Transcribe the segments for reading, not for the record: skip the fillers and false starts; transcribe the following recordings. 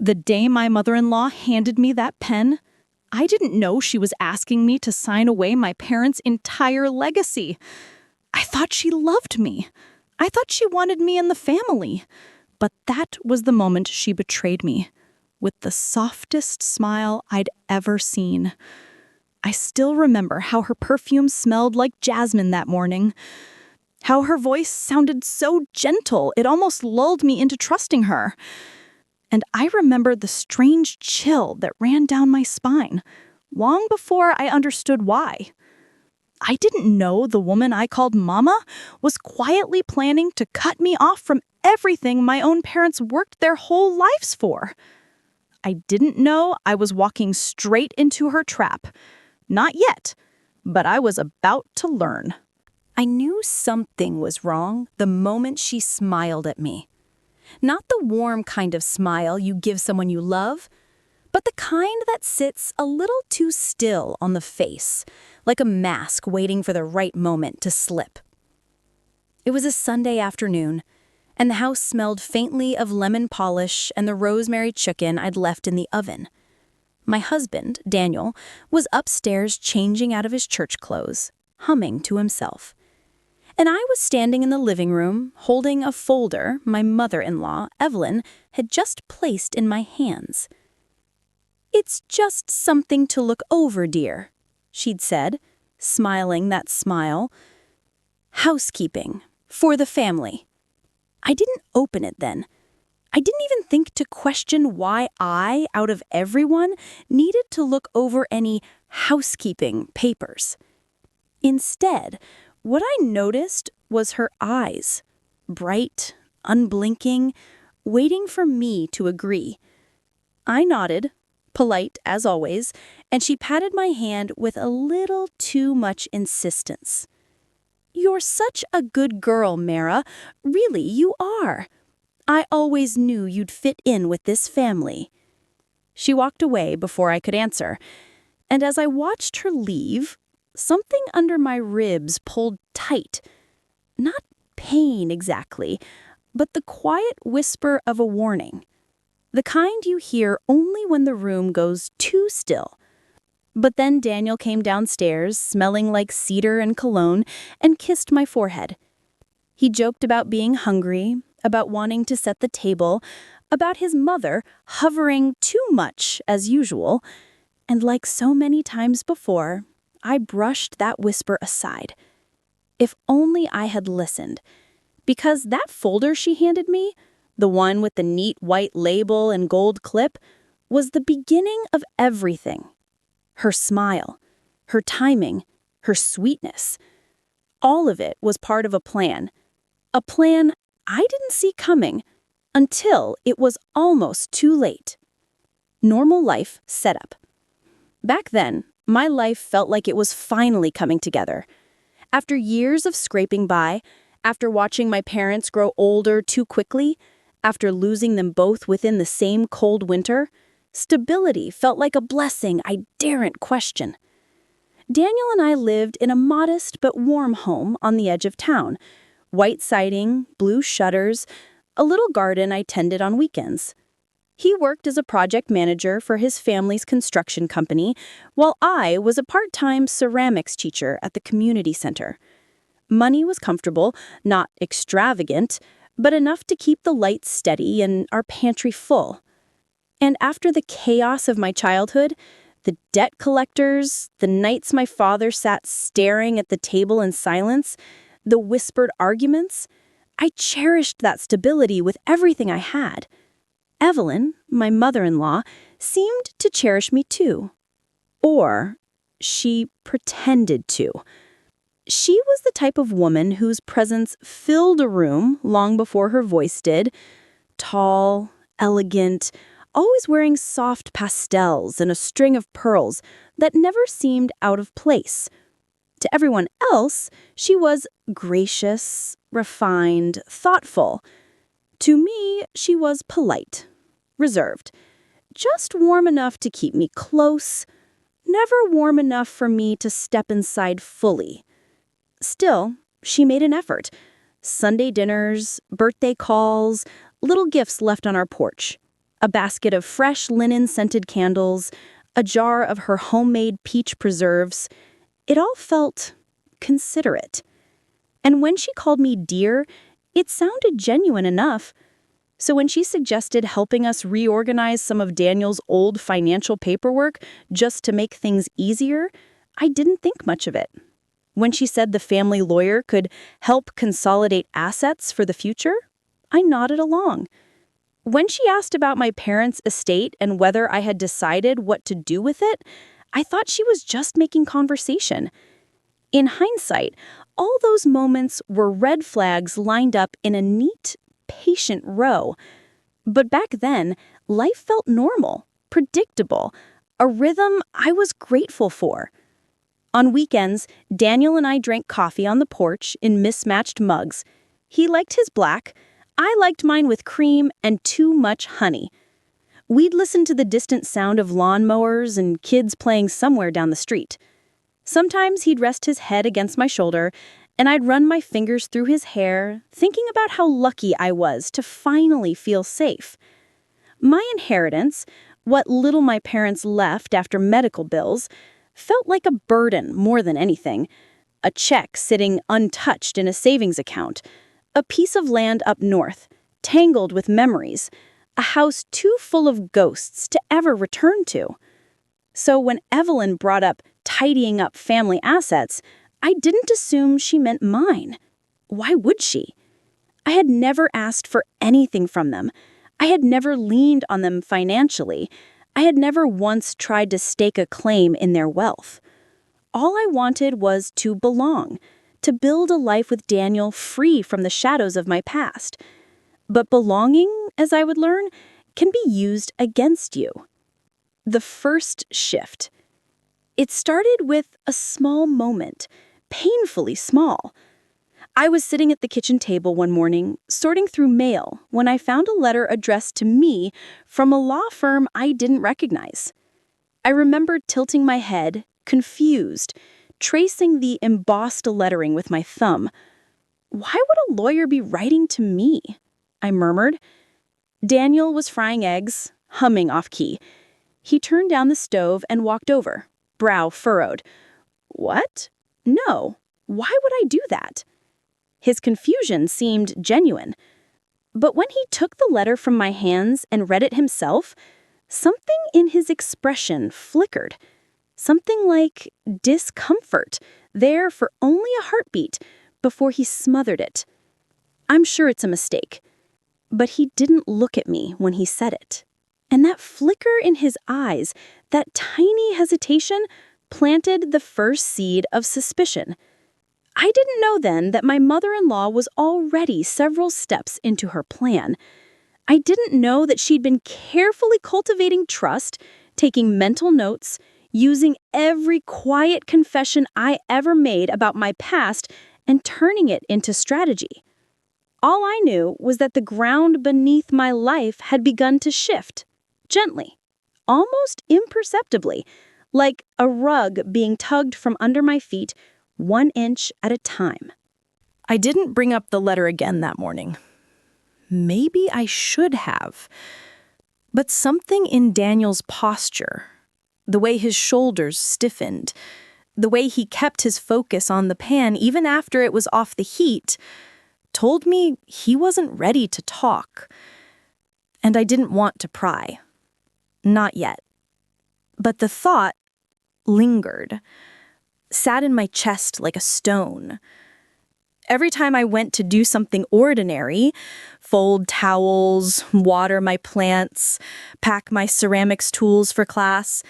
The day my mother-in-law handed me that pen, I didn't know she was asking me to sign away my parents' entire legacy. I thought she loved me. I thought she wanted me in the family. But that was the moment she betrayed me, with the softest smile I'd ever seen. I still remember how her perfume smelled like jasmine that morning, how her voice sounded so gentle it almost lulled me into trusting her. And I remember the strange chill that ran down my spine, long before I understood why. I didn't know the woman I called Mama was quietly planning to cut me off from everything my own parents worked their whole lives for. I didn't know I was walking straight into her trap. Not yet, but I was about to learn. I knew something was wrong the moment she smiled at me. Not the warm kind of smile you give someone you love, but the kind that sits a little too still on the face, like a mask waiting for the right moment to slip. It was a Sunday afternoon, and the house smelled faintly of lemon polish and the rosemary chicken I'd left in the oven. My husband, Daniel, was upstairs changing out of his church clothes, humming to himself. And I was standing in the living room, holding a folder my mother-in-law, Evelyn, had just placed in my hands. "It's just something to look over, dear," she'd said, smiling that smile. "Housekeeping, for the family." I didn't open it then. I didn't even think to question why I, out of everyone, needed to look over any housekeeping papers. Instead, what I noticed was her eyes, bright, unblinking, waiting for me to agree. I nodded, polite as always, and she patted my hand with a little too much insistence. "You're such a good girl, Mara. Really, you are. I always knew you'd fit in with this family." She walked away before I could answer, and as I watched her leave, something under my ribs pulled tight. Not pain exactly, but the quiet whisper of a warning. The kind you hear only when the room goes too still. But then Daniel came downstairs, smelling like cedar and cologne, and kissed my forehead. He joked about being hungry, about wanting to set the table, about his mother hovering too much as usual, and like so many times before, I brushed that whisper aside. If only I had listened. Because that folder she handed me, the one with the neat white label and gold clip, was the beginning of everything. Her smile, her timing, her sweetness. All of it was part of a plan I didn't see coming until it was almost too late. Normal life set up. Back then, my life felt like it was finally coming together. After years of scraping by, after watching my parents grow older too quickly, after losing them both within the same cold winter, stability felt like a blessing I daren't question. Daniel and I lived in a modest but warm home on the edge of town. White siding, blue shutters, a little garden I tended on weekends. He worked as a project manager for his family's construction company, while I was a part-time ceramics teacher at the community center. Money was comfortable, not extravagant, but enough to keep the lights steady and our pantry full. And after the chaos of my childhood, the debt collectors, the nights my father sat staring at the table in silence, the whispered arguments, I cherished that stability with everything I had. Evelyn, my mother-in-law, seemed to cherish me too. Or she pretended to. She was the type of woman whose presence filled a room long before her voice did. Tall, elegant, always wearing soft pastels and a string of pearls that never seemed out of place. To everyone else, she was gracious, refined, thoughtful. To me, she was polite, reserved, just warm enough to keep me close, never warm enough for me to step inside fully. Still, she made an effort. Sunday dinners, birthday calls, little gifts left on our porch. a basket of fresh linen-scented candles, a jar of her homemade peach preserves. It all felt considerate. And when she called me dear, it sounded genuine enough. So when she suggested helping us reorganize some of Daniel's old financial paperwork just to make things easier, I didn't think much of it. When she said the family lawyer could help consolidate assets for the future, I nodded along. When she asked about my parents' estate and whether I had decided what to do with it, I thought she was just making conversation. In hindsight, all those moments were red flags lined up in a neat, patient row. But back then, life felt normal, predictable, a rhythm I was grateful for. On weekends, Daniel and I drank coffee on the porch in mismatched mugs. He liked his black, I liked mine with cream and too much honey. We'd listen to the distant sound of lawnmowers and kids playing somewhere down the street. Sometimes he'd rest his head against my shoulder, and I'd run my fingers through his hair, thinking about how lucky I was to finally feel safe. My inheritance, what little my parents left after medical bills, felt like a burden more than anything. A check sitting untouched in a savings account, a piece of land up north, tangled with memories, a house too full of ghosts to ever return to. So when Evelyn brought up tidying up family assets, I didn't assume she meant mine. Why would she? I had never asked for anything from them. I had never leaned on them financially. I had never once tried to stake a claim in their wealth. All I wanted was to belong, to build a life with Daniel free from the shadows of my past. But belonging, as I would learn, can be used against you. The first shift. It started with a small moment, painfully small. I was sitting at the kitchen table one morning, sorting through mail, when I found a letter addressed to me from a law firm I didn't recognize. I remembered tilting my head, confused, tracing the embossed lettering with my thumb. Why would a lawyer be writing to me? I murmured. Daniel was frying eggs, humming off-key. He turned down the stove and walked over, brow furrowed. What? No. Why would I do that? His confusion seemed genuine. But when he took the letter from my hands and read it himself, something in his expression flickered. Something like discomfort, there for only a heartbeat, before he smothered it. I'm sure it's a mistake. But he didn't look at me when he said it. And that flicker in his eyes, that tiny hesitation, planted the first seed of suspicion. I didn't know then that my mother-in-law was already several steps into her plan. I didn't know that she'd been carefully cultivating trust, taking mental notes, using every quiet confession I ever made about my past and turning it into strategy. All I knew was that the ground beneath my life had begun to shift, gently, almost imperceptibly, like a rug being tugged from under my feet 1 inch at a time. I didn't bring up the letter again that morning. Maybe I should have. But something in Daniel's posture, the way his shoulders stiffened, the way he kept his focus on the pan even after it was off the heat, told me he wasn't ready to talk. And I didn't want to pry. Not yet. But the thought lingered, sat in my chest like a stone. Every time I went to do something ordinary, fold towels, water my plants, pack my ceramics tools for class,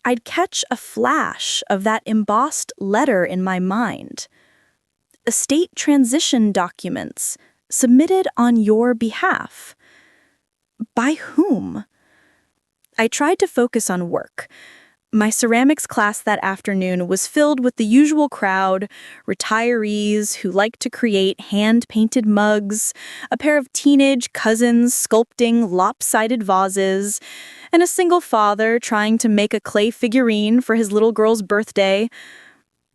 I'd catch a flash of that embossed letter in my mind. Estate transition documents submitted on your behalf. By whom? I tried to focus on work. My ceramics class that afternoon was filled with the usual crowd, retirees who like to create hand-painted mugs, a pair of teenage cousins sculpting lopsided vases, and a single father trying to make a clay figurine for his little girl's birthday.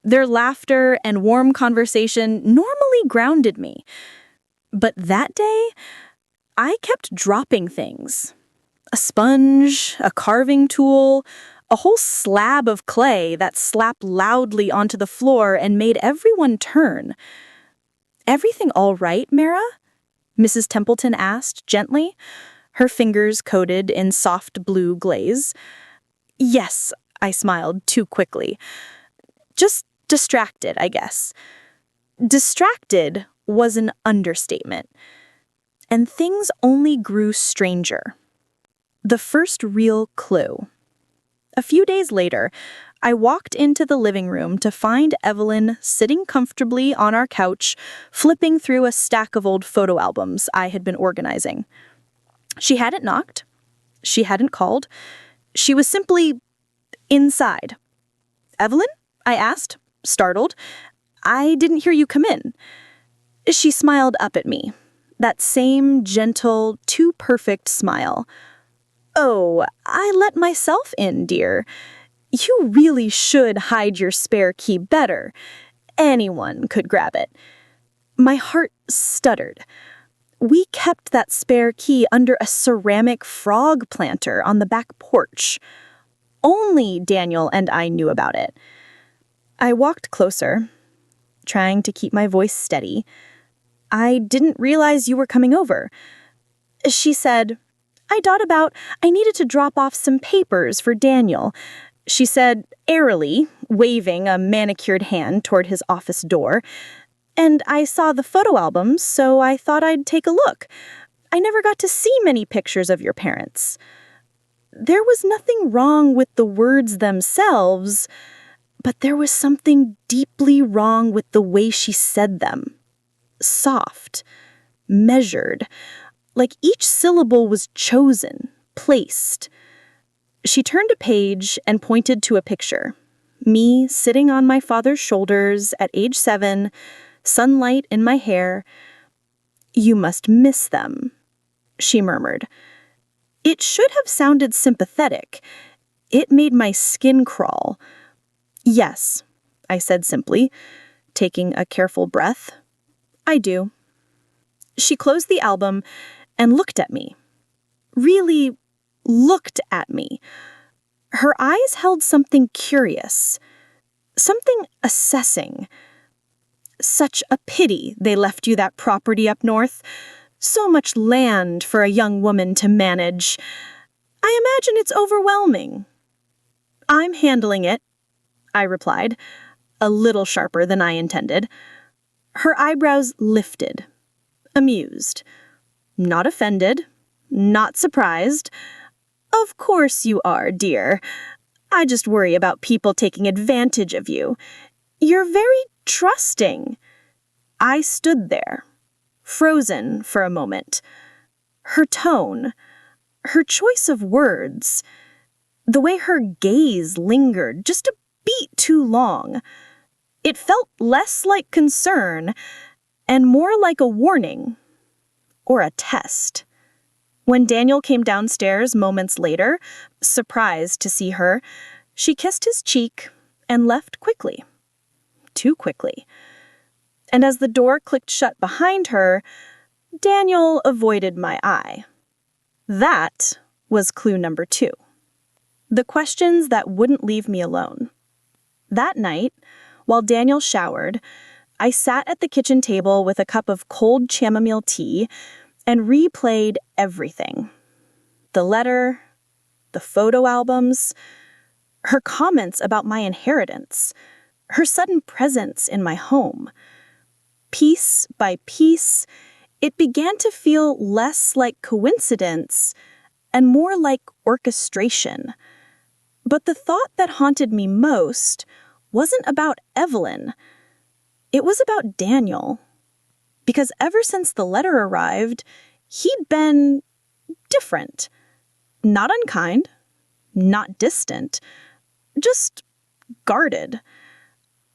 Their laughter and warm conversation normally grounded me. But that day, I kept dropping things. A sponge, a carving tool, a whole slab of clay that slapped loudly onto the floor and made everyone turn. "Everything all right, Mara?" Mrs. Templeton asked gently, her fingers coated in soft blue glaze. "Yes," I smiled too quickly. "Just distracted, I guess." Distracted was an understatement. And things only grew stranger. The first real clue. A few days later, I walked into the living room to find Evelyn sitting comfortably on our couch, flipping through a stack of old photo albums I had been organizing. She hadn't knocked. She hadn't called. She was simply inside. "Evelyn?" I asked, startled. "I didn't hear you come in." She smiled up at me, that same gentle, too perfect smile. "Oh, I let myself in, dear. You really should hide your spare key better. Anyone could grab it." My heart stuttered. We kept that spare key under a ceramic frog planter on the back porch. Only Daniel and I knew about it. I walked closer, trying to keep my voice steady. "I didn't realize you were coming over." She said, I needed to drop off some papers for Daniel," she said airily, waving a manicured hand toward his office door. "And I saw the photo albums, so I thought I'd take a look. I never got to see many pictures of your parents." There was nothing wrong with the words themselves, but there was something deeply wrong with the way she said them. Soft, measured, like each syllable was chosen, placed. She turned a page and pointed to a picture. Me sitting on my father's shoulders at age 7, sunlight in my hair. "You must miss them," she murmured. It should have sounded sympathetic. It made my skin crawl. "Yes," I said simply, taking a careful breath. "I do." She closed the album and looked at me. Really looked at me. Her eyes held something curious, something assessing. "Such a pity they left you that property up north. So much land for a young woman to manage. I imagine it's overwhelming." "I'm handling it," I replied, a little sharper than I intended. Her eyebrows lifted, amused. Not offended, not surprised. "Of course you are, dear. I just worry about people taking advantage of you. You're very trusting." I stood there, frozen for a moment. Her tone, her choice of words, the way her gaze lingered just a beat too long. It felt less like concern and more like a warning or a test. When Daniel came downstairs moments later, surprised to see her, she kissed his cheek and left quickly. Too quickly. And as the door clicked shut behind her, Daniel avoided my eye. That was clue number 2. The questions that wouldn't leave me alone. That night, while Daniel showered, I sat at the kitchen table with a cup of cold chamomile tea and replayed everything. The letter, the photo albums, her comments about my inheritance, her sudden presence in my home. Piece by piece, it began to feel less like coincidence and more like orchestration. But the thought that haunted me most wasn't about Evelyn. It was about Daniel. Because ever since the letter arrived, he'd been different. Not unkind, not distant, just guarded.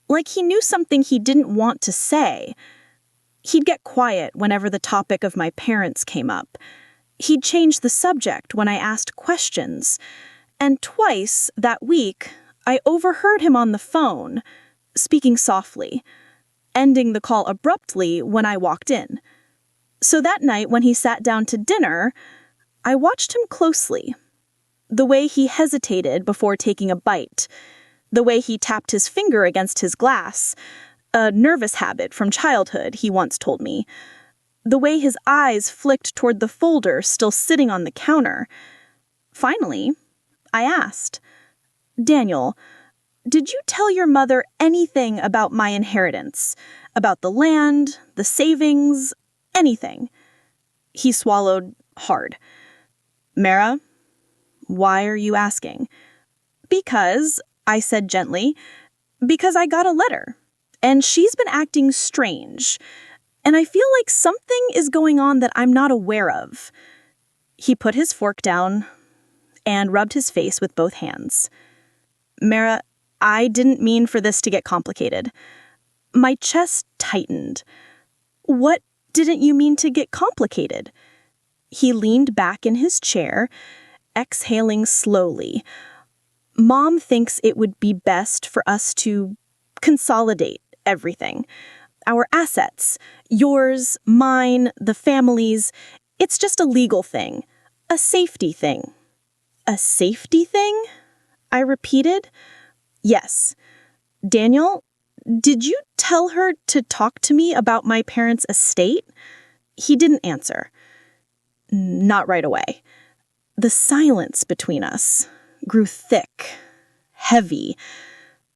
Like he knew something he didn't want to say. He'd get quiet whenever the topic of my parents came up. He'd change the subject when I asked questions. And twice that week, I overheard him on the phone, speaking softly, ending the call abruptly when I walked in. So that night when he sat down to dinner, I watched him closely. The way he hesitated before taking a bite. The way he tapped his finger against his glass. A nervous habit from childhood, he once told me. The way his eyes flicked toward the folder still sitting on the counter. Finally, I asked, "Daniel, did you tell your mother anything about my inheritance? About the land, the savings, anything?" He swallowed hard. "Mara, why are you asking?" "Because," I said gently, "because I got a letter, and she's been acting strange, and I feel like something is going on that I'm not aware of." He put his fork down and rubbed his face with both hands. "Mara, I didn't mean for this to get complicated." My chest tightened. "What didn't you mean to get complicated?" He leaned back in his chair, exhaling slowly. "Mom thinks it would be best for us to consolidate everything. Our assets, yours, mine, the family's. It's just a legal thing, a safety thing." "A safety thing?" I repeated. "Yes. Daniel, did you tell her to talk to me about my parents' estate?" He didn't answer. Not right away. The silence between us grew thick, heavy,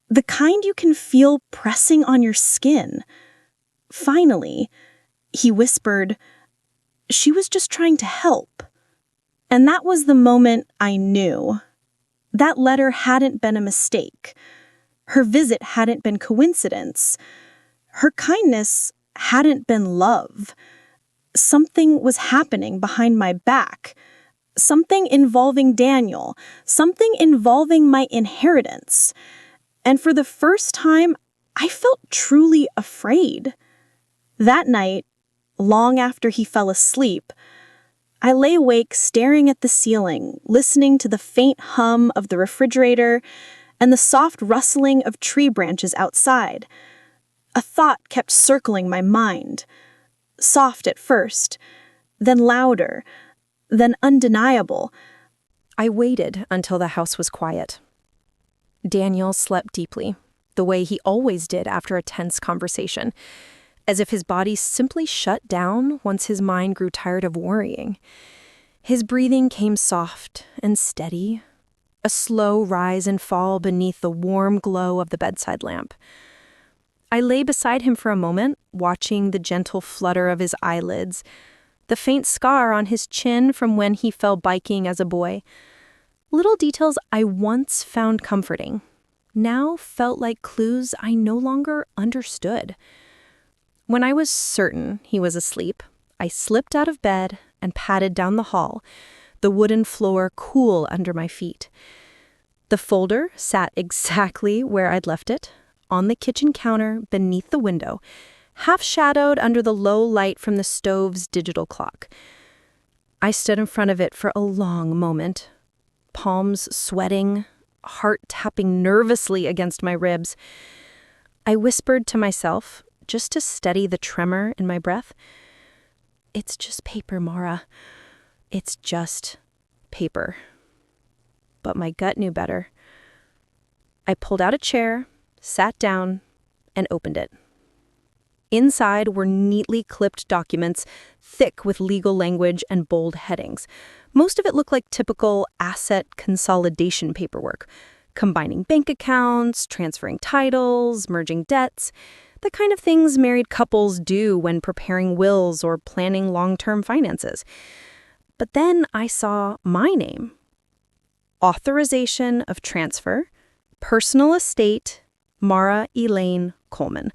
the kind you can feel pressing on your skin. Finally, he whispered, "She was just trying to help." And that was the moment I knew. That letter hadn't been a mistake. Her visit hadn't been coincidence. Her kindness hadn't been love. Something was happening behind my back. Something involving Daniel. Something involving my inheritance. And for the first time, I felt truly afraid. That night, long after he fell asleep, I lay awake staring at the ceiling, listening to the faint hum of the refrigerator and the soft rustling of tree branches outside. A thought kept circling my mind. Soft at first, then louder, then undeniable. I waited until the house was quiet. Daniel slept deeply, the way he always did after a tense conversation, as if his body simply shut down once his mind grew tired of worrying. His breathing came soft and steady, a slow rise and fall beneath the warm glow of the bedside lamp. I lay beside him for a moment, watching the gentle flutter of his eyelids, the faint scar on his chin from when he fell biking as a boy. Little details I once found comforting now felt like clues I no longer understood. When I was certain he was asleep, I slipped out of bed and padded down the hall, the wooden floor cool under my feet. The folder sat exactly where I'd left it, on the kitchen counter beneath the window, half shadowed under the low light from the stove's digital clock. I stood in front of it for a long moment, palms sweating, heart tapping nervously against my ribs. I whispered to myself, just to steady the tremor in my breath, "It's just paper, Mara. It's just paper." But my gut knew better. I pulled out a chair, sat down, and opened it. Inside were neatly clipped documents, thick with legal language and bold headings. Most of it looked like typical asset consolidation paperwork, combining bank accounts, transferring titles, merging debts, the kind of things married couples do when preparing wills or planning long-term finances. But then I saw my name. Authorization of transfer, personal estate, Mara Elaine Coleman.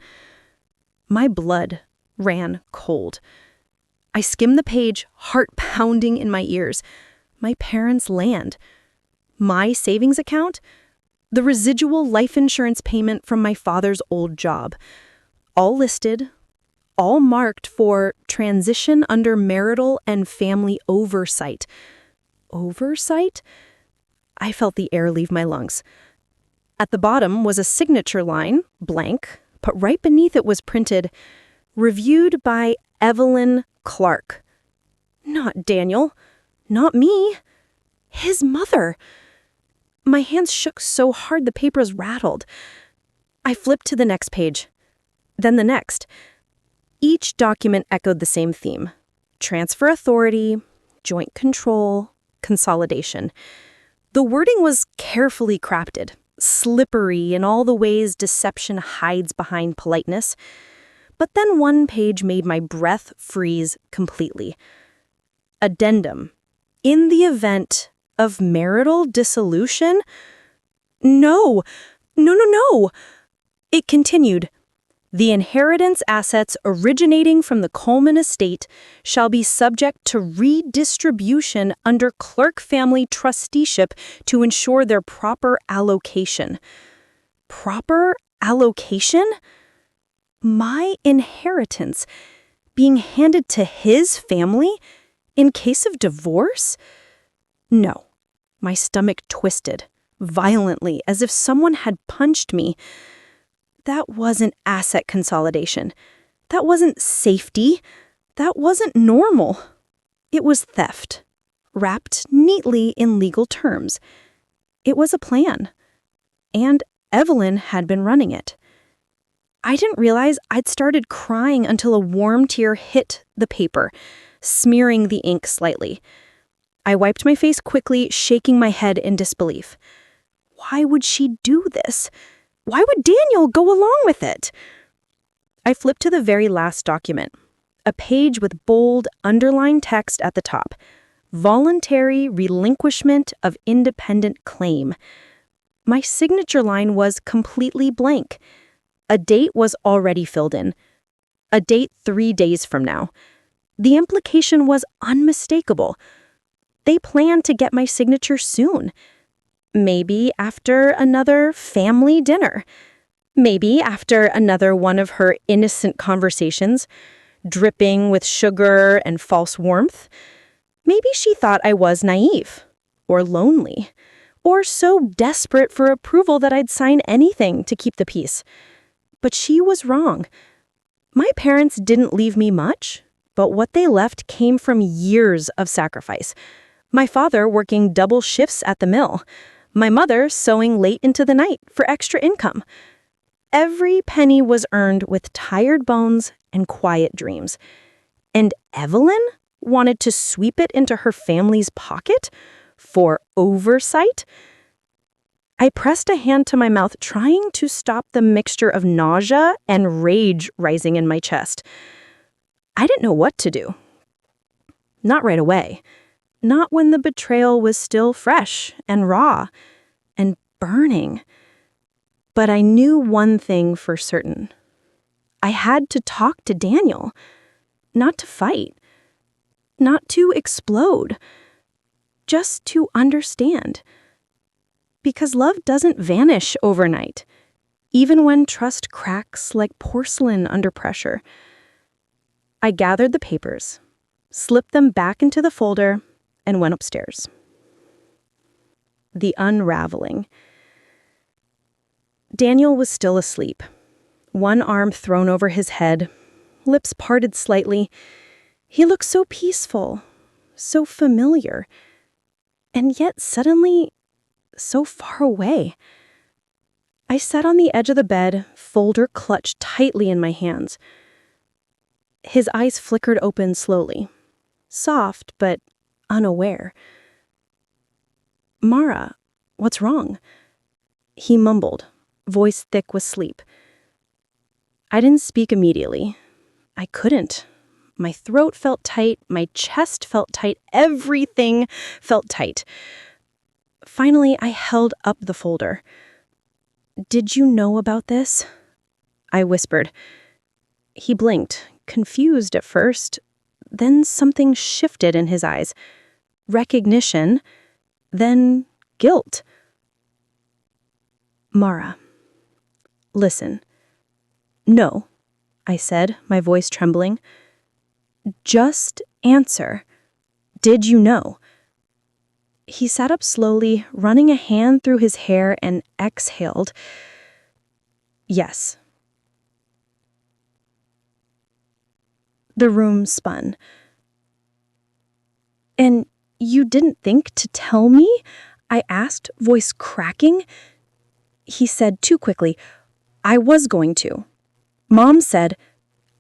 My blood ran cold. I skimmed the page, heart pounding in my ears. My parents' land. My savings account. The residual life insurance payment from my father's old job. All listed, all marked for transition under marital and family oversight. Oversight? I felt the air leave my lungs. At the bottom was a signature line, blank, but right beneath it was printed, "Reviewed by Evelyn Clark." Not Daniel. Not me. His mother. My hands shook so hard the papers rattled. I flipped to the next page, then the next. Each document echoed the same theme: transfer authority, joint control, consolidation. The wording was carefully crafted, slippery in all the ways deception hides behind politeness. But then one page made my breath freeze completely. Addendum. In the event of marital dissolution? No, no, no, no. It continued. The inheritance assets originating from the Coleman estate shall be subject to redistribution under clerk family trusteeship to ensure their proper allocation. Proper allocation? My inheritance being handed to his family in case of divorce? No. My stomach twisted violently as if someone had punched me. That wasn't asset consolidation. That wasn't safety. That wasn't normal. It was theft, wrapped neatly in legal terms. It was a plan. And Evelyn had been running it. I didn't realize I'd started crying until a warm tear hit the paper, smearing the ink slightly. I wiped my face quickly, shaking my head in disbelief. Why would she do this? Why would Daniel go along with it? I flipped to the very last document, a page with bold, underlined text at the top. Voluntary relinquishment of independent claim. My signature line was completely blank. A date was already filled in. A date 3 days from now. The implication was unmistakable. They planned to get my signature soon. Maybe after another family dinner. Maybe after another one of her innocent conversations, dripping with sugar and false warmth. Maybe she thought I was naive, or lonely, or so desperate for approval that I'd sign anything to keep the peace. But she was wrong. My parents didn't leave me much, but what they left came from years of sacrifice. My father working double shifts at the mill. My mother sewing late into the night for extra income. Every penny was earned with tired bones and quiet dreams. And Evelyn wanted to sweep it into her family's pocket for oversight? I pressed a hand to my mouth, trying to stop the mixture of nausea and rage rising in my chest. I didn't know what to do. Not right away. Not when the betrayal was still fresh and raw and burning. But I knew one thing for certain. I had to talk to Daniel. Not to fight. Not to explode. Just to understand. Because love doesn't vanish overnight, even when trust cracks like porcelain under pressure. I gathered the papers, slipped them back into the folder, and went upstairs. The unraveling. Daniel was still asleep, one arm thrown over his head, lips parted slightly. He looked so peaceful, so familiar, and yet suddenly so far away. I sat on the edge of the bed, folder clutched tightly in my hands. His eyes flickered open slowly, soft but unaware. "Mara, what's wrong?" He mumbled, voice thick with sleep. I didn't speak immediately. I couldn't. My throat felt tight, my chest felt tight, everything felt tight. Finally, I held up the folder. "Did you know about this?" I whispered. He blinked, confused at first. Then something shifted in his eyes. Recognition, then guilt. "Mara, listen." "No," I said, my voice trembling. "Just answer. Did you know?" He sat up slowly, running a hand through his hair, and exhaled. "Yes." The room spun. "And You didn't think to tell me? I asked, voice cracking. He said too quickly, I was going to. Mom said,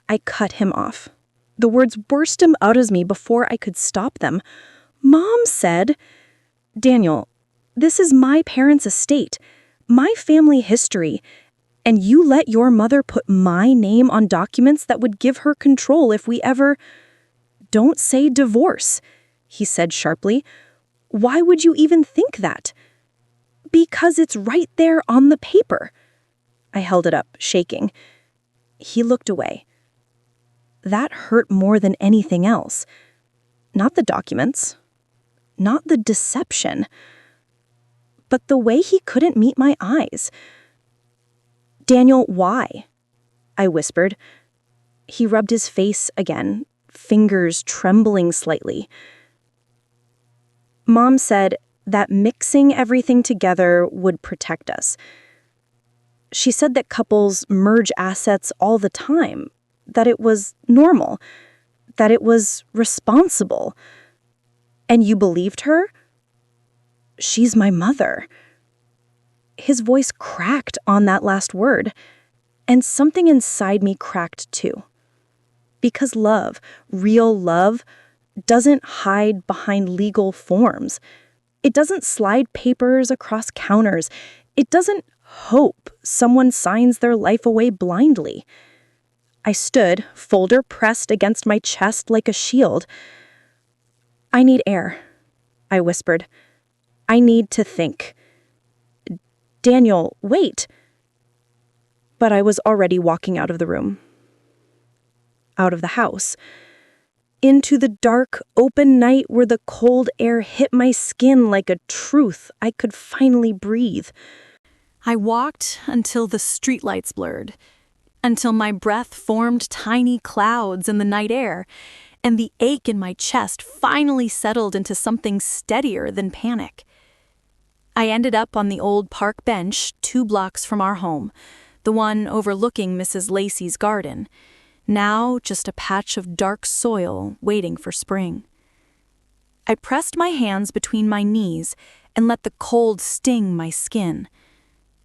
I cut him off. The words burst out of me before I could stop them. Mom said, Daniel, this is my parents' estate, my family history, and you let your mother put my name on documents that would give her control if we ever... Don't say divorce, he said sharply. Why would you even think that? Because it's right there on the paper. I held it up, shaking. He looked away. That hurt more than anything else. Not the documents. Not the deception. But the way he couldn't meet my eyes. Daniel, why? I whispered. He rubbed his face again, fingers trembling slightly. Mom said that mixing everything together would protect us. She said that couples merge assets all the time, that it was normal, that it was responsible. And you believed her? She's my mother. His voice cracked on that last word, and something inside me cracked too. Because love, real love, doesn't hide behind legal forms. It doesn't slide papers across counters. It doesn't hope someone signs their life away blindly. I stood, folder pressed against my chest like a shield. I need air, I whispered. I need to think. Daniel, wait. But I was already walking out of the room. Out of the house. Into the dark, open night where the cold air hit my skin like a truth I could finally breathe. I walked until the streetlights blurred, until my breath formed tiny clouds in the night air, and the ache in my chest finally settled into something steadier than panic. I ended up on the old park bench 2 blocks from our home, the one overlooking Mrs. Lacey's garden, now just a patch of dark soil waiting for spring. I pressed my hands between my knees and let the cold sting my skin.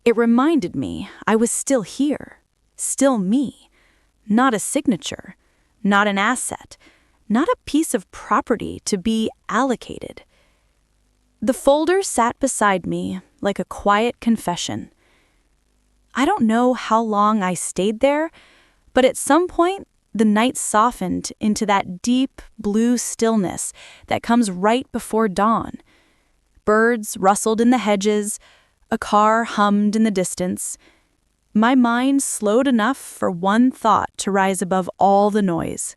It reminded me I was still here, still me, not a signature, not an asset, not a piece of property to be allocated. The folder sat beside me like a quiet confession. I don't know how long I stayed there, but at some point, the night softened into that deep blue stillness that comes right before dawn. Birds rustled in the hedges, a car hummed in the distance. My mind slowed enough for one thought to rise above all the noise.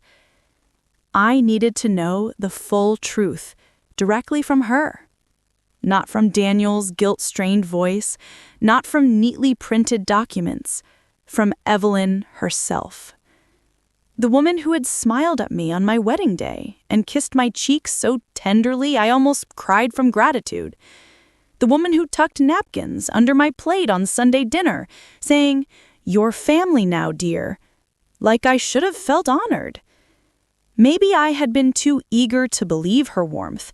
I needed to know the full truth, directly from her. Not from Daniel's guilt-strained voice, not from neatly printed documents, from Evelyn herself. The woman who had smiled at me on my wedding day and kissed my cheeks so tenderly I almost cried from gratitude. The woman who tucked napkins under my plate on Sunday dinner, saying, "Your family now, dear," like I should have felt honored. Maybe I had been too eager to believe her warmth.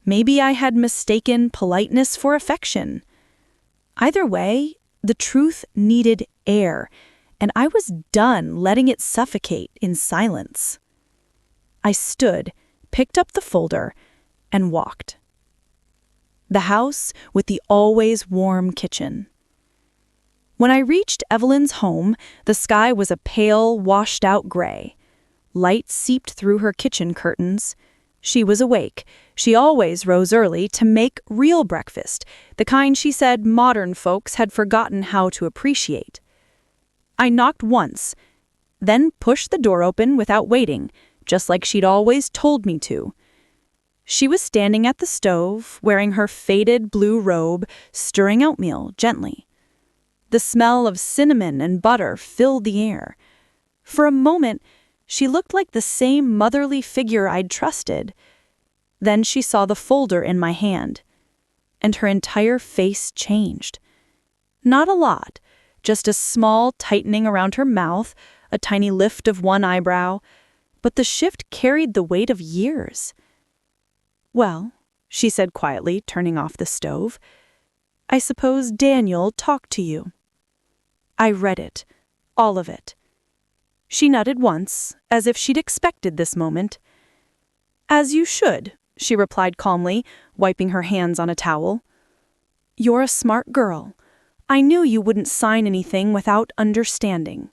Maybe I had mistaken politeness for affection. Either way, the truth needed air, and I was done letting it suffocate in silence. I stood, picked up the folder, and walked. The house with the always warm kitchen. When I reached Evelyn's home, the sky was a pale, washed-out gray. Light seeped through her kitchen curtains. She was awake. She always rose early to make real breakfast, the kind she said modern folks had forgotten how to appreciate. I knocked once, then pushed the door open without waiting, just like she'd always told me to. She was standing at the stove, wearing her faded blue robe, stirring oatmeal gently. The smell of cinnamon and butter filled the air. For a moment, she looked like the same motherly figure I'd trusted. Then she saw the folder in my hand, and her entire face changed. Not a lot, just a small tightening around her mouth, a tiny lift of one eyebrow, but the shift carried the weight of years. "Well," she said quietly, turning off the stove. "I suppose Daniel talked to you." I read it, all of it. She nodded once, as if she'd expected this moment. "As you should," she replied calmly, wiping her hands on a towel. "You're a smart girl. I knew you wouldn't sign anything without understanding."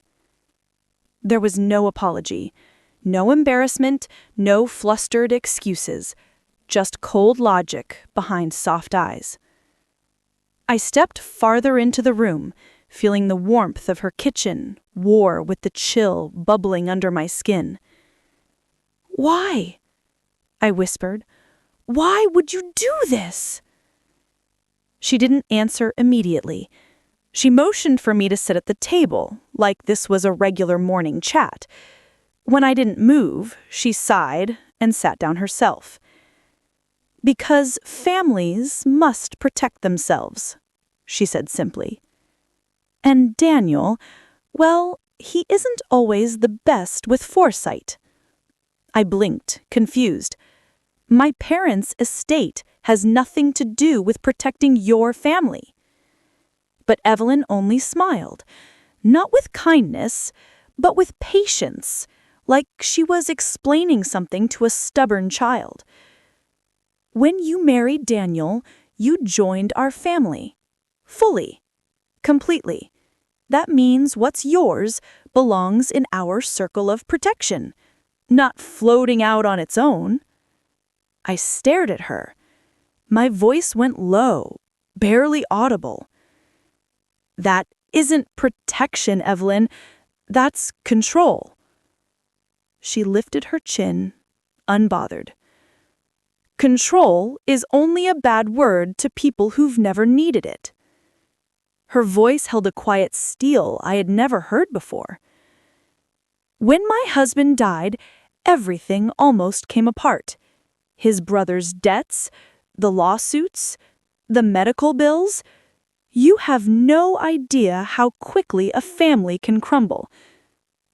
There was no apology, no embarrassment, no flustered excuses, just cold logic behind soft eyes. I stepped farther into the room, feeling the warmth of her kitchen war with the chill bubbling under my skin. "Why?" I whispered. "Why would you do this?" She didn't answer immediately. She motioned for me to sit at the table, like this was a regular morning chat. When I didn't move, she sighed and sat down herself. "Because families must protect themselves," she said simply. "And Daniel, well, he isn't always the best with foresight." I blinked, confused. "My parents' estate has nothing to do with protecting your family." But Evelyn only smiled, not with kindness, but with patience, like she was explaining something to a stubborn child. "When you married Daniel, you joined our family. Fully. Completely. That means what's yours belongs in our circle of protection, not floating out on its own." I stared at her. My voice went low, barely audible. "That isn't protection, Evelyn. That's control." She lifted her chin, unbothered. "Control is only a bad word to people who've never needed it." Her voice held a quiet steel I had never heard before. "When my husband died, everything almost came apart. His brother's debts, the lawsuits, the medical bills. You have no idea how quickly a family can crumble.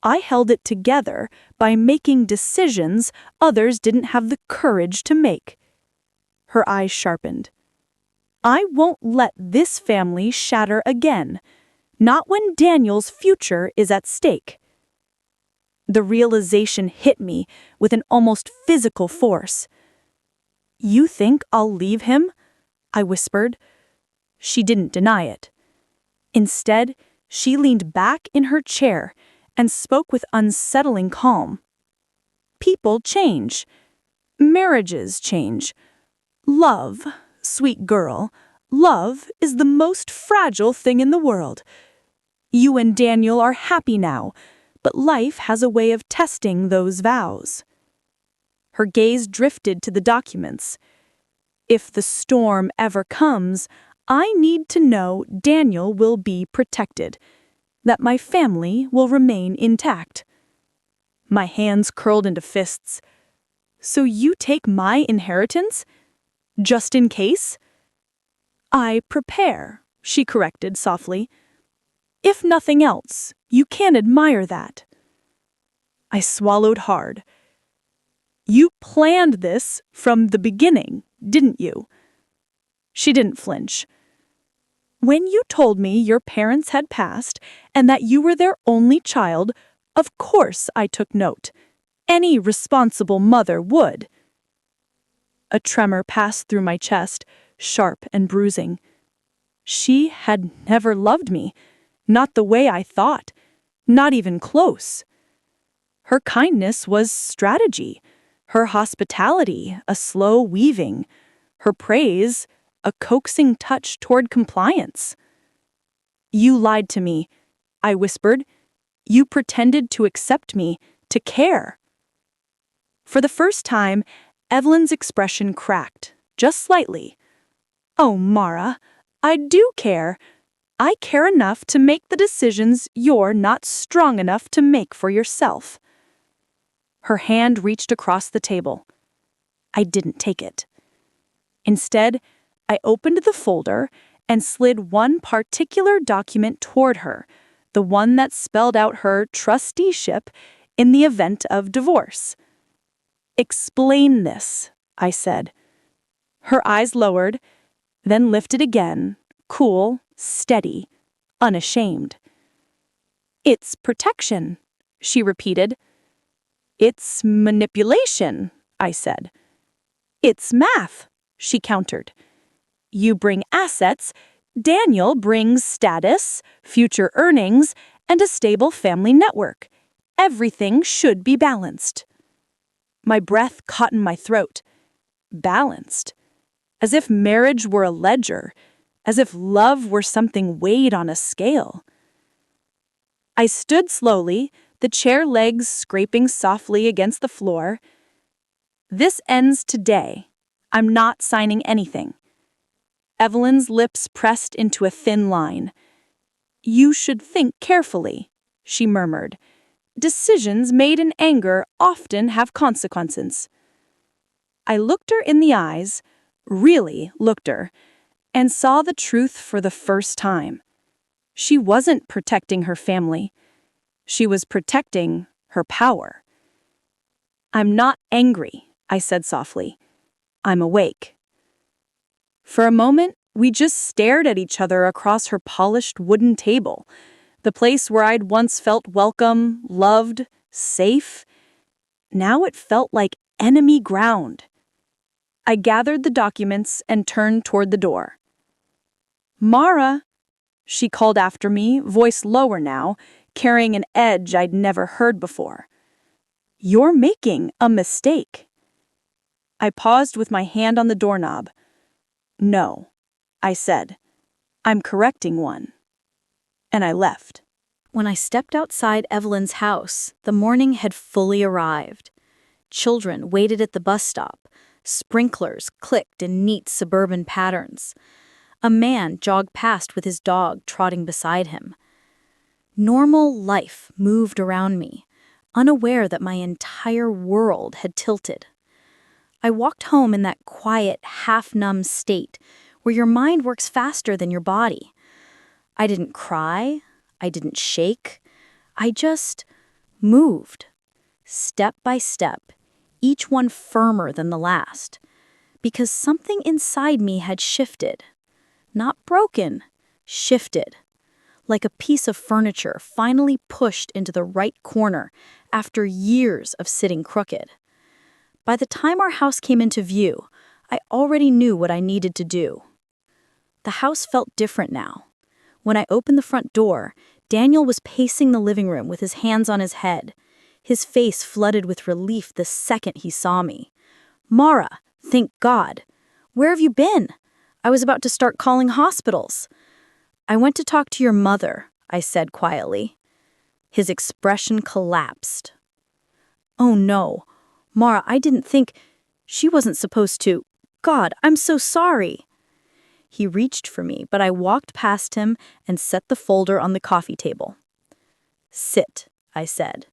I held it together by making decisions others didn't have the courage to make." Her eyes sharpened. "I won't let this family shatter again, not when Daniel's future is at stake." The realization hit me with an almost physical force. "You think I'll leave him?" I whispered. She didn't deny it. Instead, she leaned back in her chair and spoke with unsettling calm. "People change. Marriages change. Love, sweet girl, love is the most fragile thing in the world. You and Daniel are happy now, but life has a way of testing those vows." Her gaze drifted to the documents. "If the storm ever comes, I need to know Daniel will be protected, that my family will remain intact." My hands curled into fists. "So you take my inheritance? Just in case?" "I prepare," she corrected softly. "If nothing else, you can admire that." I swallowed hard. "You planned this from the beginning, didn't you?" She didn't flinch. "When you told me your parents had passed and that you were their only child, of course I took note. Any responsible mother would." A tremor passed through my chest, sharp and bruising. She had never loved me, not the way I thought, not even close. Her kindness was strategy, her hospitality a slow weaving, her praise a coaxing touch toward compliance. "You lied to me," I whispered. "You pretended to accept me, to care." For the first time, Evelyn's expression cracked, just slightly. "Oh, Mara, I do care. I care enough to make the decisions you're not strong enough to make for yourself." Her hand reached across the table. I didn't take it. Instead, I opened the folder and slid one particular document toward her, the one that spelled out her trusteeship in the event of divorce. "Explain this," I said. Her eyes lowered, then lifted again, cool, steady, unashamed. "It's protection," she repeated. "It's manipulation," I said. "It's math," she countered. "You bring assets, Daniel brings status, future earnings, and a stable family network. Everything should be balanced." My breath caught in my throat. Balanced. As if marriage were a ledger, as if love were something weighed on a scale. I stood slowly, the chair legs scraping softly against the floor. "This ends today. I'm not signing anything." Evelyn's lips pressed into a thin line. "You should think carefully," she murmured. "Decisions made in anger often have consequences." I looked her in the eyes, really looked her, and saw the truth for the first time. She wasn't protecting her family. She was protecting her power. "I'm not angry," I said softly. "I'm awake." For a moment, we just stared at each other across her polished wooden table, the place where I'd once felt welcome, loved, safe. Now it felt like enemy ground. I gathered the documents and turned toward the door. "Mara," she called after me, voice lower now, carrying an edge I'd never heard before. "You're making a mistake." I paused with my hand on the doorknob. "No," I said. "I'm correcting one." And I left. When I stepped outside Evelyn's house, the morning had fully arrived. Children waited at the bus stop. Sprinklers clicked in neat suburban patterns. A man jogged past with his dog trotting beside him. Normal life moved around me, unaware that my entire world had tilted. I walked home in that quiet, half-numb state where your mind works faster than your body. I didn't cry. I didn't shake. I just moved, step by step, each one firmer than the last, because something inside me had shifted. Not broken, shifted. Like a piece of furniture finally pushed into the right corner after years of sitting crooked. By the time our house came into view, I already knew what I needed to do. The house felt different now. When I opened the front door, Daniel was pacing the living room with his hands on his head, his face flooded with relief the second he saw me. "Mara, thank God. Where have you been? I was about to start calling hospitals." "I went to talk to your mother," I said quietly. His expression collapsed. "Oh no, Mara, I didn't think. She wasn't supposed to. God, I'm so sorry." He reached for me, but I walked past him and set the folder on the coffee table. "Sit," I said.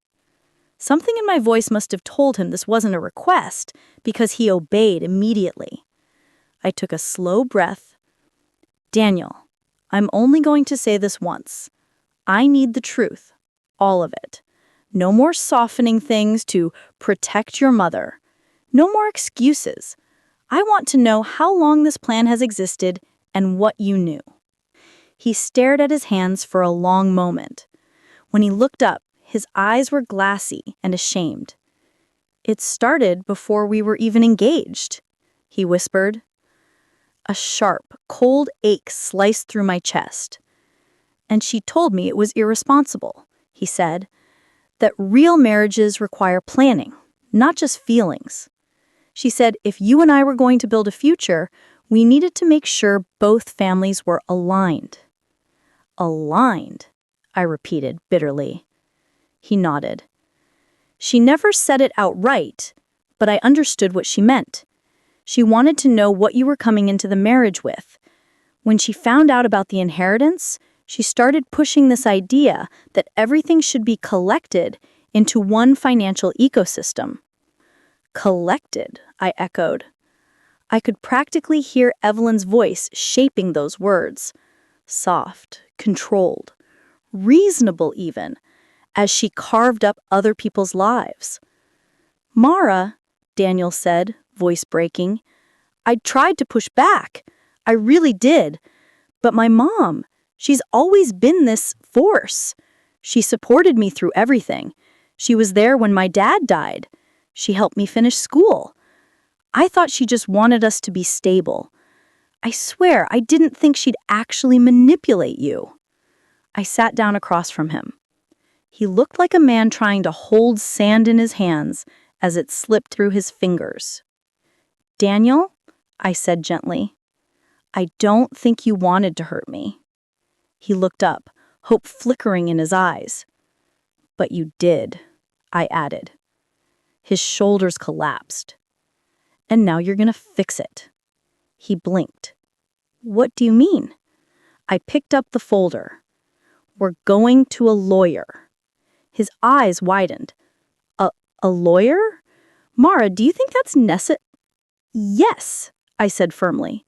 Something in my voice must have told him this wasn't a request, because he obeyed immediately. I took a slow breath. "Daniel, I'm only going to say this once. I need the truth, all of it. No more softening things to protect your mother. No more excuses. I want to know how long this plan has existed and what you knew." He stared at his hands for a long moment. When he looked up, his eyes were glassy and ashamed. "It started before we were even engaged," he whispered. A sharp, cold ache sliced through my chest. "And she told me it was irresponsible," he said, "that real marriages require planning, not just feelings. She said if you and I were going to build a future, we needed to make sure both families were aligned." "Aligned," I repeated bitterly. He nodded. "She never said it outright, but I understood what she meant. She wanted to know what you were coming into the marriage with. When she found out about the inheritance, she started pushing this idea that everything should be collected into one financial ecosystem." "Collected," I echoed. I could practically hear Evelyn's voice shaping those words. Soft, controlled, reasonable even, as she carved up other people's lives. "Mara," Daniel said, voice breaking, I tried to push back. I really did. But my mom, she's always been this force. She supported me through everything. She was there when my dad died. She helped me finish school. I thought she just wanted us to be stable. I swear, I didn't think she'd actually manipulate you. I sat down across from him. He looked like a man trying to hold sand in his hands as it slipped through his fingers. Daniel, I said gently, I don't think you wanted to hurt me. He looked up, hope flickering in his eyes. But you did, I added. His shoulders collapsed. And now you're gonna fix it. He blinked. What do you mean? I picked up the folder. We're going to a lawyer. His eyes widened. A lawyer? Mara, do you think that's necessary? Yes, I said firmly.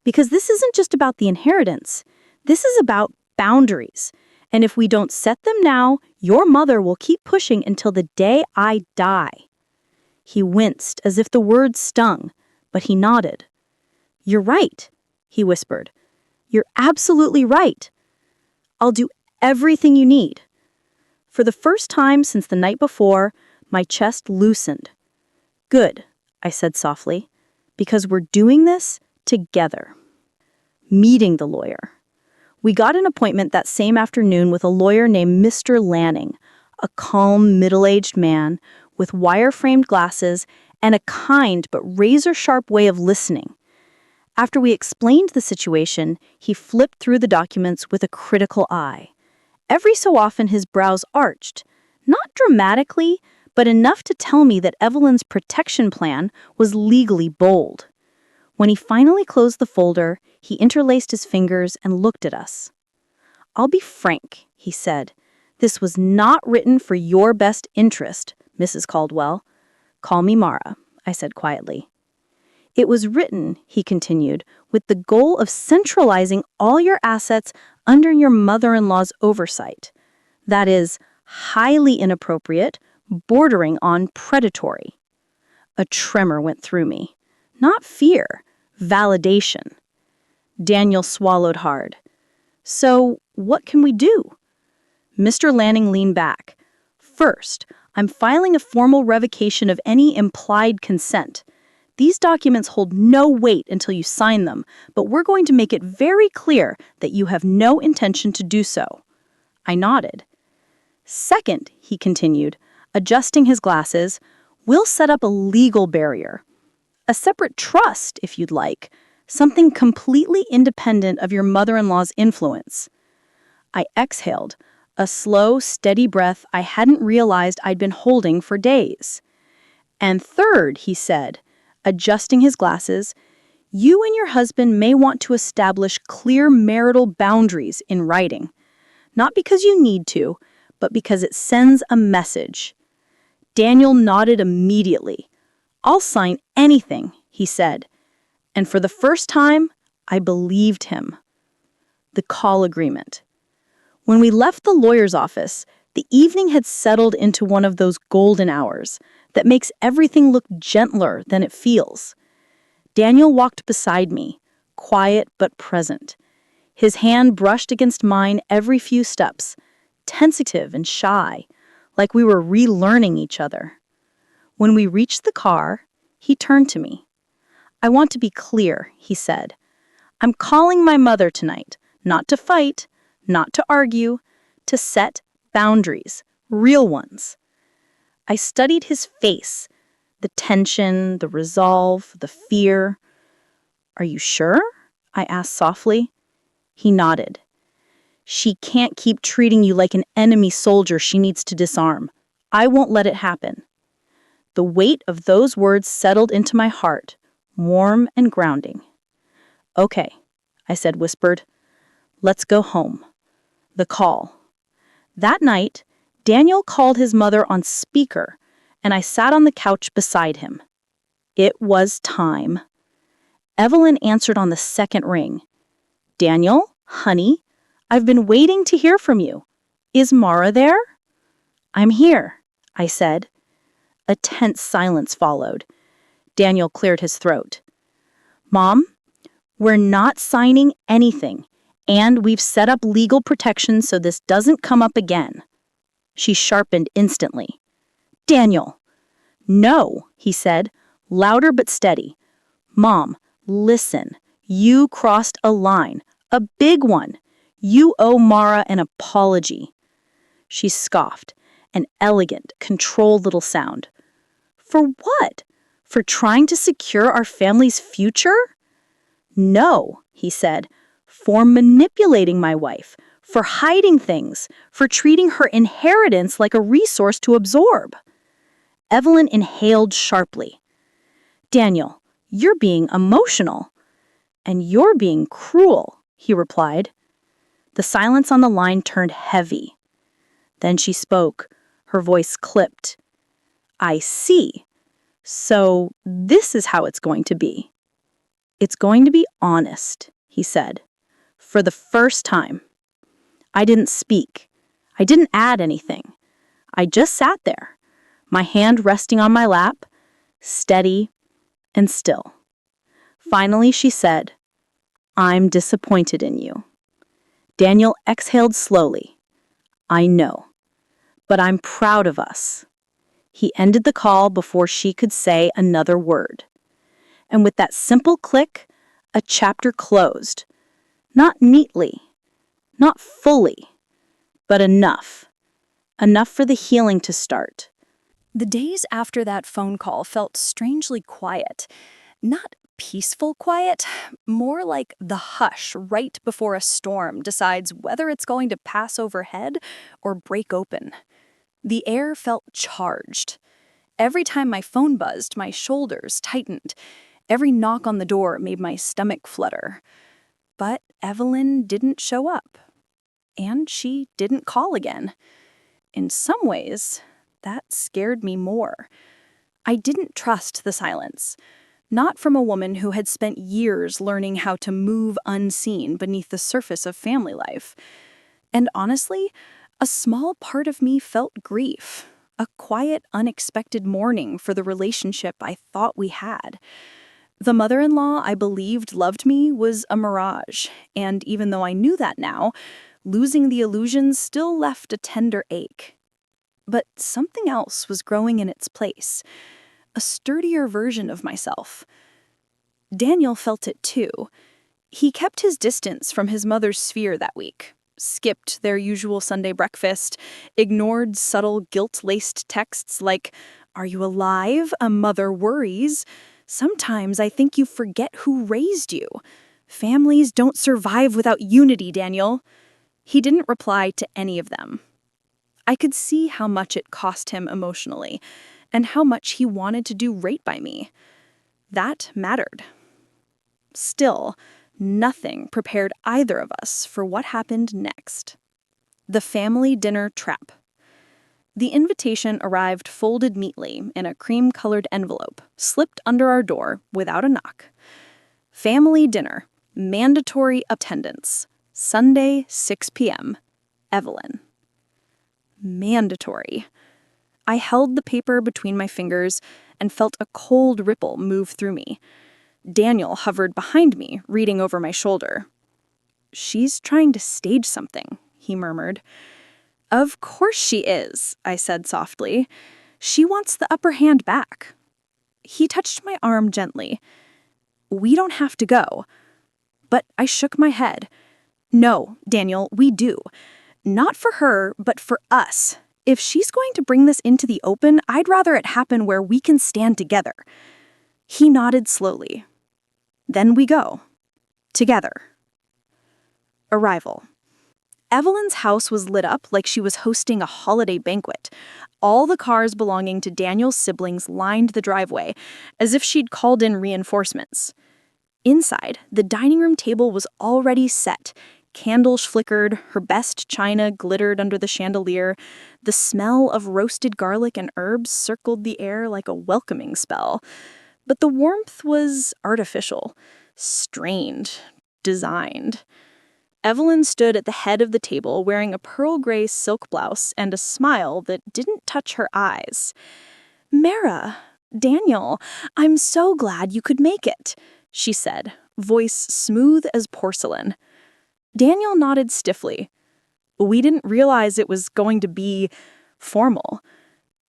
Because this isn't just about the inheritance. This is about boundaries. And if we don't set them now, your mother will keep pushing until the day I die. He winced as if the words stung, but he nodded. You're right, he whispered. You're absolutely right. I'll do everything you need. For the first time since the night before, my chest loosened. Good, I said softly, because we're doing this together. Meeting the lawyer. We got an appointment that same afternoon with a lawyer named Mr. Lanning, a calm, middle-aged man with wire-framed glasses and a kind but razor-sharp way of listening. After we explained the situation, he flipped through the documents with a critical eye. Every so often his brows arched, not dramatically, but enough to tell me that Evelyn's protection plan was legally bold. When he finally closed the folder, he interlaced his fingers and looked at us. I'll be frank, he said. This was not written for your best interest, Mrs. Caldwell. Call me Mara, I said quietly. It was written, he continued, with the goal of centralizing all your assets under your mother-in-law's oversight. That is, highly inappropriate, bordering on predatory. A tremor went through me. Not fear, validation. Daniel swallowed hard. So, what can we do? Mr. Lanning leaned back. First, I'm filing a formal revocation of any implied consent. These documents hold no weight until you sign them, but we're going to make it very clear that you have no intention to do so. I nodded. Second, he continued, adjusting his glasses, we'll set up a legal barrier. A separate trust, if you'd like, something completely independent of your mother-in-law's influence. I exhaled, a slow, steady breath I hadn't realized I'd been holding for days. And third, he said, adjusting his glasses, you and your husband may want to establish clear marital boundaries in writing. Not because you need to, but because it sends a message. Daniel nodded immediately. I'll sign anything, he said. And for the first time, I believed him. The call agreement. When we left the lawyer's office, the evening had settled into one of those golden hours that makes everything look gentler than it feels. Daniel walked beside me, quiet but present. His hand brushed against mine every few steps, tentative and shy, like we were relearning each other. When we reached the car, he turned to me. I want to be clear, he said. I'm calling my mother tonight, not to fight, not to argue, to set boundaries, real ones. I studied his face, the tension, the resolve, the fear. Are you sure? I asked softly. He nodded. She can't keep treating you like an enemy soldier she needs to disarm. I won't let it happen. The weight of those words settled into my heart, warm and grounding. Okay, I said whispered. Let's go home. The call. That night, Daniel called his mother on speaker, and I sat on the couch beside him. It was time. Evelyn answered on the second ring. Daniel, honey, I've been waiting to hear from you. Is Mara there? I'm here, I said. A tense silence followed. Daniel cleared his throat. Mom, we're not signing anything, and we've set up legal protection so this doesn't come up again. She sharpened instantly. Daniel. No, he said, louder but steady. Mom, listen. You crossed a line. A big one. You owe Mara an apology. She scoffed, an elegant, controlled little sound. For what? For trying to secure our family's future? No, he said, for manipulating my wife, for hiding things, for treating her inheritance like a resource to absorb. Evelyn inhaled sharply. Daniel, you're being emotional. And you're being cruel, he replied. The silence on the line turned heavy. Then she spoke, her voice clipped. I see. So this is how it's going to be. It's going to be honest, he said, for the first time. I didn't speak. I didn't add anything. I just sat there, my hand resting on my lap, steady and still. Finally, she said, I'm disappointed in you. Daniel exhaled slowly. I know, but I'm proud of us. He ended the call before she could say another word. And with that simple click, a chapter closed. Not neatly, not fully, but enough. Enough for the healing to start. The days after that phone call felt strangely quiet. Not peaceful quiet, more like the hush right before a storm decides whether it's going to pass overhead or break open. The air felt charged. Every time my phone buzzed, my shoulders tightened. Every knock on the door made my stomach flutter. But Evelyn didn't show up. And she didn't call again. In some ways, that scared me more. I didn't trust the silence. Not from a woman who had spent years learning how to move unseen beneath the surface of family life. And honestly, a small part of me felt grief, a quiet, unexpected mourning for the relationship I thought we had. The mother-in-law I believed loved me was a mirage, and even though I knew that now, losing the illusion still left a tender ache. But something else was growing in its place. A sturdier version of myself. Daniel felt it too. He kept his distance from his mother's sphere that week, skipped their usual Sunday breakfast, ignored subtle guilt-laced texts like, "Are you alive? A mother worries. Sometimes I think you forget who raised you. Families don't survive without unity, Daniel." He didn't reply to any of them. I could see how much it cost him emotionally, and how much he wanted to do right by me. That mattered. Still, nothing prepared either of us for what happened next. The family dinner trap. The invitation arrived folded neatly in a cream-colored envelope, slipped under our door without a knock. Family dinner, mandatory attendance, Sunday, 6 p.m. Evelyn. Mandatory. I held the paper between my fingers and felt a cold ripple move through me. Daniel hovered behind me, reading over my shoulder. "She's trying to stage something," he murmured. "Of course she is," I said softly. "She wants the upper hand back." He touched my arm gently. "We don't have to go." But I shook my head. "No, Daniel, we do. Not for her, but for us. If she's going to bring this into the open, I'd rather it happen where we can stand together." He nodded slowly. "Then we go. Together." Arrival. Evelyn's house was lit up like she was hosting a holiday banquet. All the cars belonging to Daniel's siblings lined the driveway, as if she'd called in reinforcements. Inside, the dining room table was already set. Candles flickered, her best china glittered under the chandelier. The smell of roasted garlic and herbs circled the air like a welcoming spell. But the warmth was artificial, strained, designed. Evelyn stood at the head of the table wearing a pearl gray silk blouse and a smile that didn't touch her eyes. "Mara, Daniel, I'm so glad you could make it," she said, voice smooth as porcelain. Daniel nodded stiffly. We didn't realize it was going to be formal.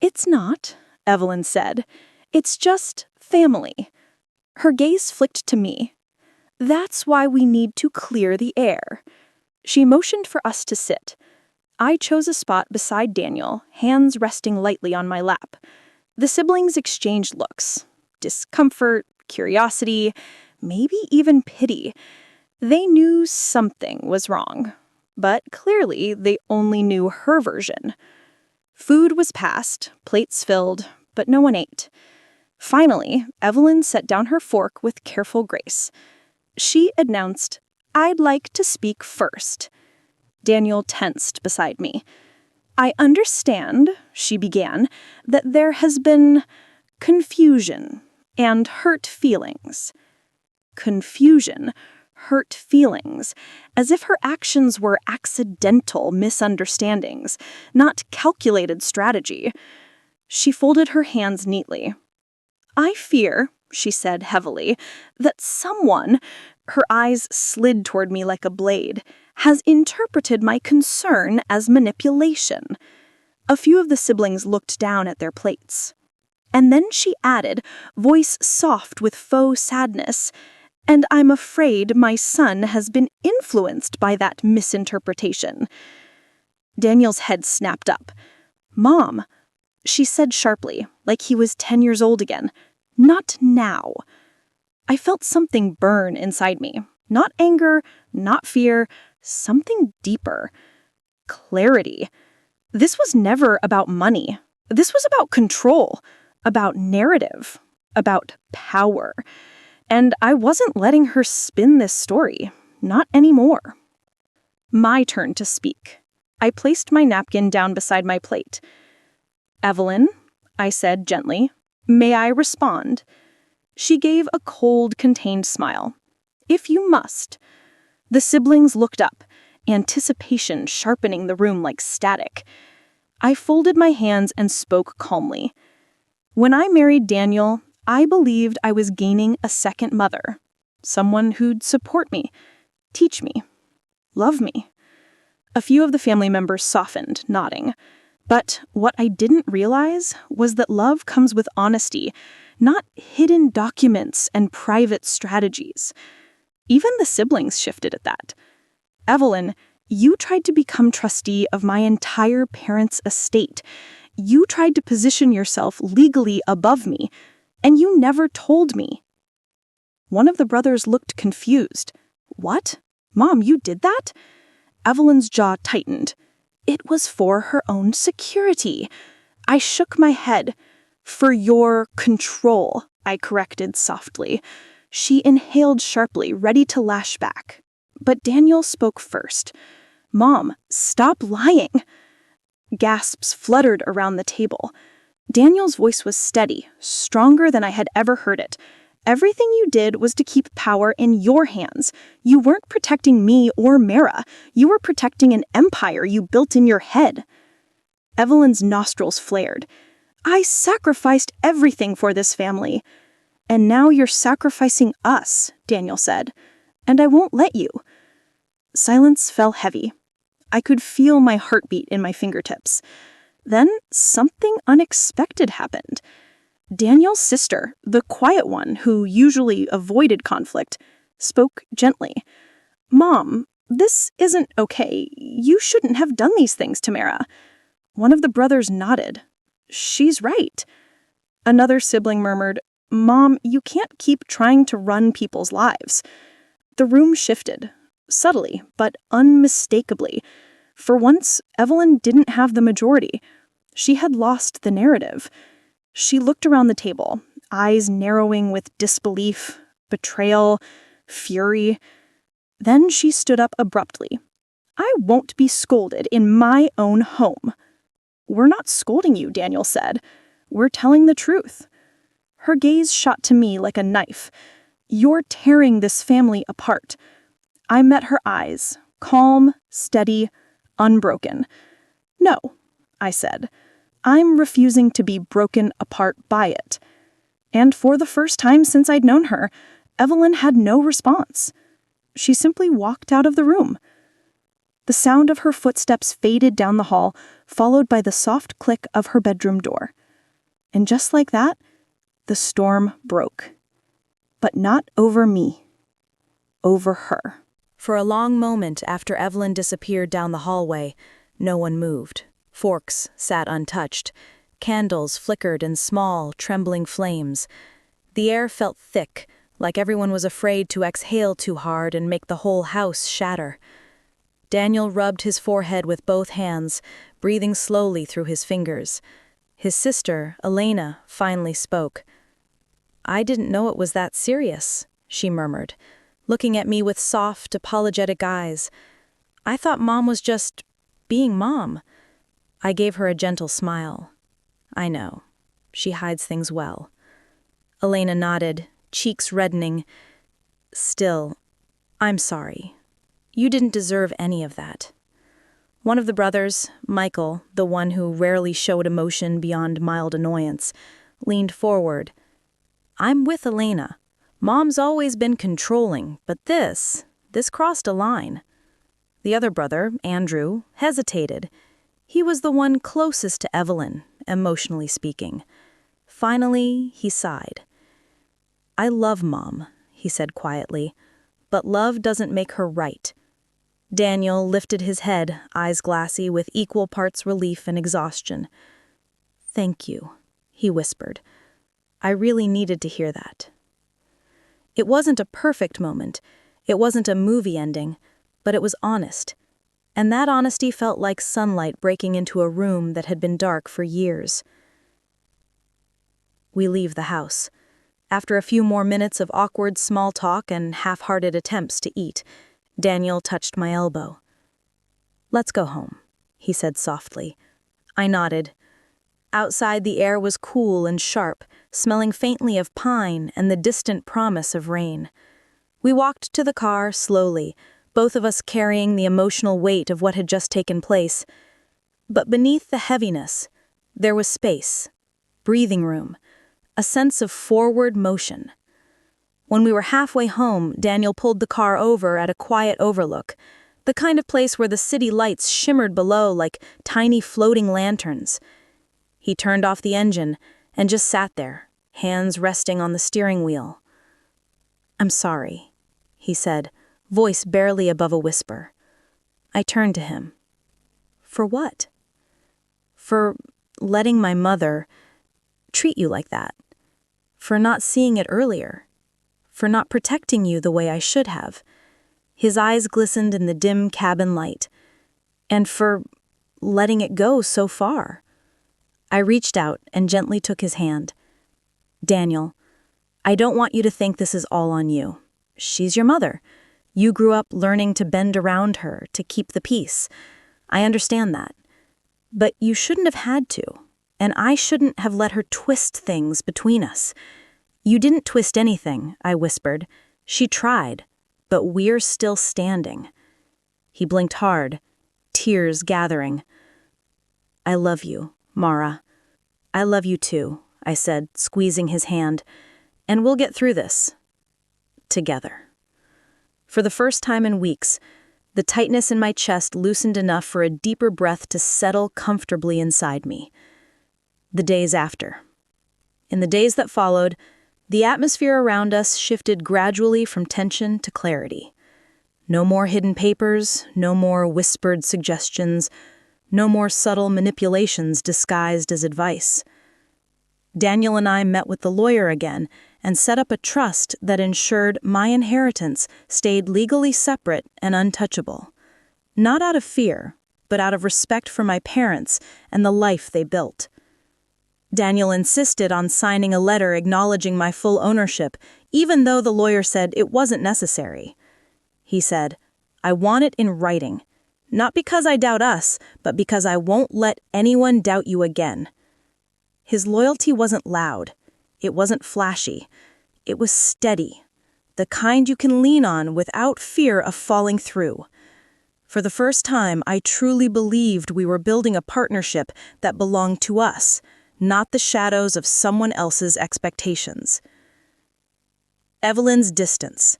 It's not, Evelyn said. It's just family. Her gaze flicked to me. That's why we need to clear the air. She motioned for us to sit. I chose a spot beside Daniel, hands resting lightly on my lap. The siblings exchanged looks. Discomfort, curiosity, maybe even pity. They knew something was wrong, but clearly they only knew her version. Food was passed, plates filled, but no one ate. Finally, Evelyn set down her fork with careful grace. She announced, "I'd like to speak first." Daniel tensed beside me. "I understand," she began, "that there has been confusion and hurt feelings." Confusion, hurt feelings, as if her actions were accidental misunderstandings, not calculated strategy. She folded her hands neatly. "I fear," she said heavily, "that someone," her eyes slid toward me like a blade, "has interpreted my concern as manipulation." A few of the siblings looked down at their plates. And then she added, voice soft with faux sadness, "And I'm afraid my son has been influenced by that misinterpretation." Daniel's head snapped up. "Mom," she said sharply, like he was 10 years old again, "not now." I felt something burn inside me. Not anger, not fear, something deeper. Clarity. This was never about money. This was about control, about narrative, about power. And I wasn't letting her spin this story. Not anymore. My turn to speak. I placed my napkin down beside my plate. "Evelyn," I said gently, "may I respond?" She gave a cold, contained smile. "If you must." The siblings looked up, anticipation sharpening the room like static. I folded my hands and spoke calmly. "When I married Daniel, I believed I was gaining a second mother, someone who'd support me, teach me, love me." A few of the family members softened, nodding. But what I didn't realize was that love comes with honesty, not hidden documents and private strategies. Even the siblings shifted at that. "Evelyn, you tried to become trustee of my entire parents' estate. You tried to position yourself legally above me, and you never told me." One of the brothers looked confused. "What? Mom, you did that?" Evelyn's jaw tightened. "It was for her own security." I shook my head. "For your control," I corrected softly. She inhaled sharply, ready to lash back. But Daniel spoke first. "Mom, stop lying." Gasps fluttered around the table. Daniel's voice was steady, stronger than I had ever heard it. "Everything you did was to keep power in your hands. You weren't protecting me or Mara. You were protecting an empire you built in your head." Evelyn's nostrils flared. "I sacrificed everything for this family." "And now you're sacrificing us," Daniel said. "And I won't let you." Silence fell heavy. I could feel my heartbeat in my fingertips. Then something unexpected happened. Daniel's sister, the quiet one who usually avoided conflict, spoke gently. "Mom, this isn't okay. You shouldn't have done these things to Mara." One of the brothers nodded. "She's right." Another sibling murmured, "Mom, you can't keep trying to run people's lives." The room shifted, subtly but unmistakably. For once, Evelyn didn't have the majority. She had lost the narrative. She looked around the table, eyes narrowing with disbelief, betrayal, fury. Then she stood up abruptly. "I won't be scolded in my own home." "We're not scolding you," Daniel said. "We're telling the truth." Her gaze shot to me like a knife. "You're tearing this family apart." I met her eyes, calm, steady, unbroken. "No," I said. "I'm refusing to be broken apart by it." And for the first time since I'd known her, Evelyn had no response. She simply walked out of the room. The sound of her footsteps faded down the hall, followed by the soft click of her bedroom door. And just like that, the storm broke. But not over me. Over her. For a long moment after Evelyn disappeared down the hallway, no one moved. Forks sat untouched. Candles flickered in small, trembling flames. The air felt thick, like everyone was afraid to exhale too hard and make the whole house shatter. Daniel rubbed his forehead with both hands, breathing slowly through his fingers. His sister, Elena, finally spoke. "I didn't know it was that serious," she murmured, looking at me with soft, apologetic eyes. "I thought Mom was just being Mom." I gave her a gentle smile. "I know. She hides things well." Elena nodded, cheeks reddening. "Still, I'm sorry. You didn't deserve any of that." One of the brothers, Michael, the one who rarely showed emotion beyond mild annoyance, leaned forward. "I'm with Elena. Mom's always been controlling, but this crossed a line." The other brother, Andrew, hesitated. He was the one closest to Evelyn, emotionally speaking. Finally, he sighed. "I love Mom," he said quietly, "but love doesn't make her right." Daniel lifted his head, eyes glassy with equal parts relief and exhaustion. "Thank you," he whispered. "I really needed to hear that." It wasn't a perfect moment. It wasn't a movie ending, but it was honest. And that honesty felt like sunlight breaking into a room that had been dark for years. We leave the house. After a few more minutes of awkward small talk and half-hearted attempts to eat, Daniel touched my elbow. "Let's go home," he said softly. I nodded. Outside the air was cool and sharp, smelling faintly of pine and the distant promise of rain. We walked to the car slowly, both of us carrying the emotional weight of what had just taken place. But beneath the heaviness, there was space, breathing room, a sense of forward motion. When we were halfway home, Daniel pulled the car over at a quiet overlook, the kind of place where the city lights shimmered below like tiny floating lanterns. He turned off the engine and just sat there, hands resting on the steering wheel. "I'm sorry," he said, voice barely above a whisper. I turned to him. "For what?" "For letting my mother treat you like that. For not seeing it earlier. For not protecting you the way I should have." His eyes glistened in the dim cabin light. "And for letting it go so far." I reached out and gently took his hand. "Daniel, I don't want you to think this is all on you. She's your mother. You grew up learning to bend around her, to keep the peace. I understand that. But you shouldn't have had to, and I shouldn't have let her twist things between us." "You didn't twist anything," I whispered. "She tried, but we're still standing." He blinked hard, tears gathering. "I love you, Mara. I love you too," I said, squeezing his hand. "And we'll get through this. Together." For the first time in weeks, the tightness in my chest loosened enough for a deeper breath to settle comfortably inside me. The days after. In the days that followed, the atmosphere around us shifted gradually from tension to clarity. No more hidden papers, no more whispered suggestions, no more subtle manipulations disguised as advice. Daniel and I met with the lawyer again and set up a trust that ensured my inheritance stayed legally separate and untouchable. Not out of fear, but out of respect for my parents and the life they built. Daniel insisted on signing a letter acknowledging my full ownership, even though the lawyer said it wasn't necessary. He said, "I want it in writing, not because I doubt us, but because I won't let anyone doubt you again." His loyalty wasn't loud. It wasn't flashy. It was steady, the kind you can lean on without fear of falling through. For the first time, I truly believed we were building a partnership that belonged to us, not the shadows of someone else's expectations. Evelyn's distance.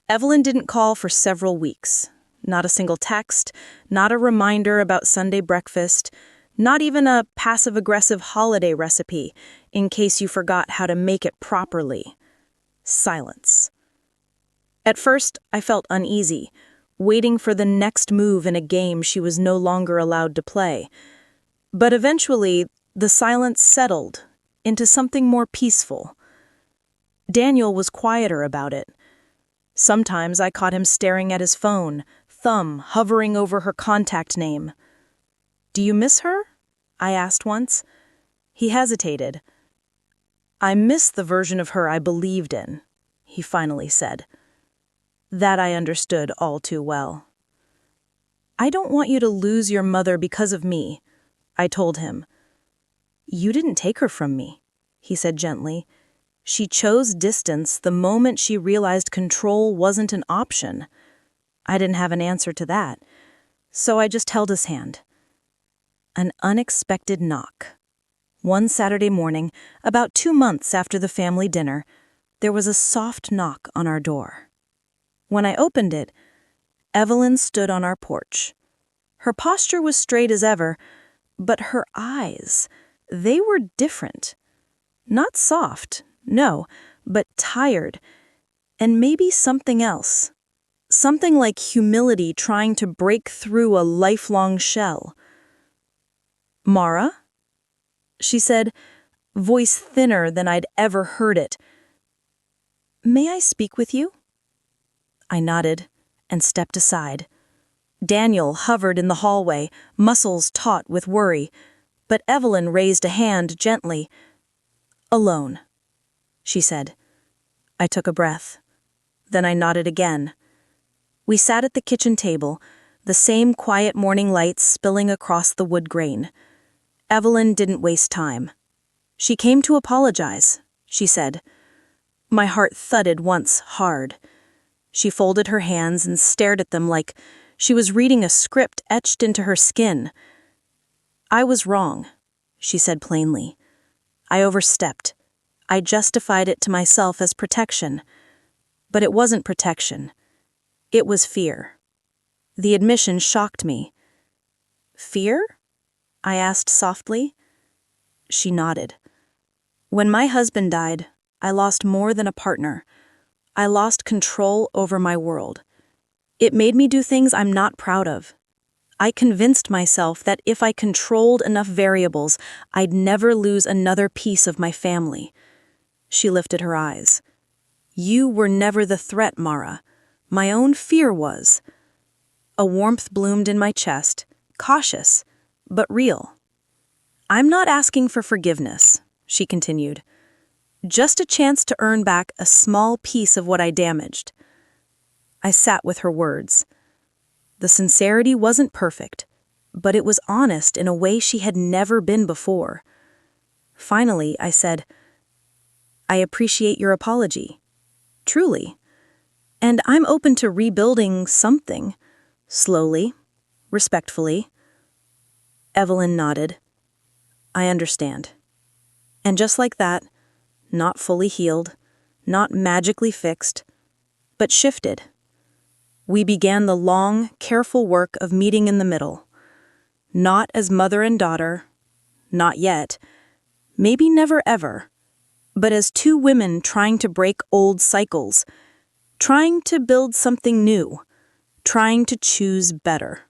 Evelyn didn't call for several weeks. Not a single text, not a reminder about Sunday breakfast, not even a passive-aggressive holiday recipe in case you forgot how to make it properly. Silence. At first, I felt uneasy, waiting for the next move in a game she was no longer allowed to play. But eventually, the silence settled into something more peaceful. Daniel was quieter about it. Sometimes I caught him staring at his phone, thumb hovering over her contact name. "Do you miss her?" I asked once. He hesitated. "I miss the version of her I believed in," he finally said. That I understood all too well. "I don't want you to lose your mother because of me," I told him. "You didn't take her from me," he said gently. "She chose distance the moment she realized control wasn't an option." I didn't have an answer to that, so I just held his hand. An unexpected knock. One Saturday morning, about 2 months after the family dinner, there was a soft knock on our door. When I opened it, Evelyn stood on our porch. Her posture was straight as ever, but her eyes, they were different. Not soft, no, but tired, and maybe something else. Something like humility trying to break through a lifelong shell. "Mara?" she said, voice thinner than I'd ever heard it. "May I speak with you?" I nodded and stepped aside. Daniel hovered in the hallway, muscles taut with worry, but Evelyn raised a hand gently. "Alone," she said. I took a breath. Then I nodded again. We sat at the kitchen table, the same quiet morning lights spilling across the wood grain. Evelyn didn't waste time. "She came to apologize," she said. My heart thudded once hard. She folded her hands and stared at them like she was reading a script etched into her skin. "I was wrong," she said plainly. "I overstepped. I justified it to myself as protection. But it wasn't protection. It was fear." The admission shocked me. "Fear?" I asked softly. She nodded. "When my husband died, I lost more than a partner. I lost control over my world. It made me do things I'm not proud of. I convinced myself that if I controlled enough variables, I'd never lose another piece of my family." She lifted her eyes. "You were never the threat, Mara. My own fear was." A warmth bloomed in my chest, cautious, but real. "I'm not asking for forgiveness," she continued. "Just a chance to earn back a small piece of what I damaged." I sat with her words. The sincerity wasn't perfect, but it was honest in a way she had never been before. Finally, I said, "I appreciate your apology. Truly. And I'm open to rebuilding something. Slowly, respectfully." Evelyn nodded. "I understand." And just like that, not fully healed, not magically fixed, but shifted. We began the long, careful work of meeting in the middle. Not as mother and daughter, not yet, maybe never ever, but as two women trying to break old cycles, trying to build something new, trying to choose better.